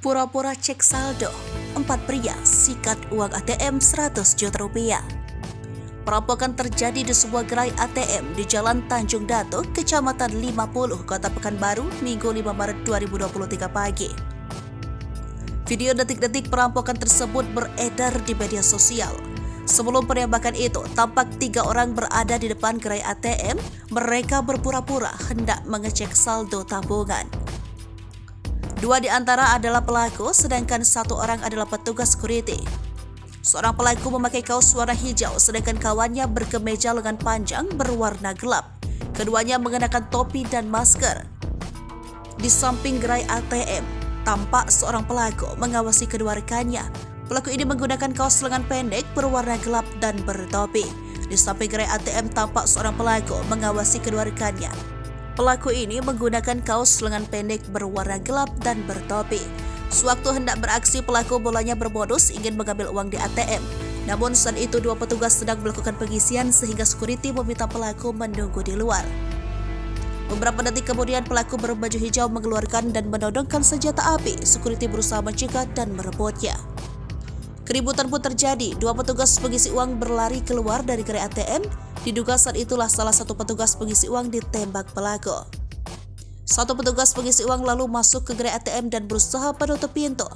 Pura-pura cek saldo, 4 pria sikat uang ATM 100 juta rupiah. Perampokan terjadi di sebuah gerai ATM di Jalan Tanjung Datuk, Kecamatan 50, Kota Pekanbaru, Minggu 5 Maret 2023 pagi. Video detik-detik perampokan tersebut beredar di media sosial. Sebelum penembakan itu, tampak 3 orang berada di depan gerai ATM. Mereka berpura-pura hendak mengecek saldo tabungan. 2 di antara adalah pelaku, sedangkan 1 orang adalah petugas security. Seorang pelaku memakai kaos warna hijau, sedangkan kawannya berkemeja lengan panjang berwarna gelap. Keduanya mengenakan topi dan masker. Di samping gerai ATM, tampak seorang pelaku mengawasi kedua rekannya. Pelaku ini menggunakan kaos lengan pendek berwarna gelap dan bertopi. Di samping gerai ATM, tampak seorang pelaku mengawasi kedua rekannya. Pelaku ini menggunakan kaos lengan pendek berwarna gelap dan bertopi. Sewaktu hendak beraksi, pelaku bolanya bermodus ingin mengambil uang di ATM. Namun saat itu 2 petugas sedang melakukan pengisian sehingga security meminta pelaku menunggu di luar. Beberapa detik kemudian pelaku berbaju hijau mengeluarkan dan menodongkan senjata api. Security berusaha mencegah dan merebutnya. Keributan pun terjadi. 2 petugas pengisi uang berlari keluar dari gerai ATM. Diduga saat itulah salah satu petugas pengisi uang ditembak pelaku. 1 petugas pengisi uang lalu masuk ke gerai ATM dan berusaha menutup pintu.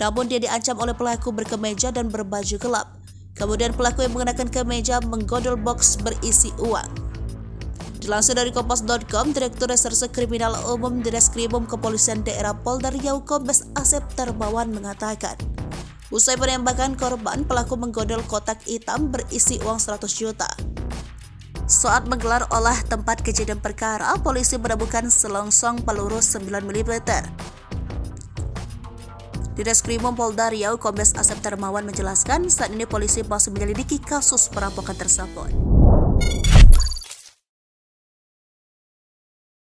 Namun dia diancam oleh pelaku berkemeja dan berbaju gelap. Kemudian pelaku yang mengenakan kemeja menggodol box berisi uang. Dilansir dari Kompas.com, Direktur Reserse Kriminal Umum Direskrimum Kepolisian Daerah Polda Riau Kombes Asep Termawan mengatakan, usai penembakan korban, pelaku menggodol kotak hitam berisi uang 100 juta. Saat menggelar olah tempat kejadian perkara, polisi menemukan selongsong peluru 9 mm. Direskrimum Polda Riau Kombes Asep Termawan menjelaskan, saat ini polisi masih menyelidiki kasus perampokan tersebut.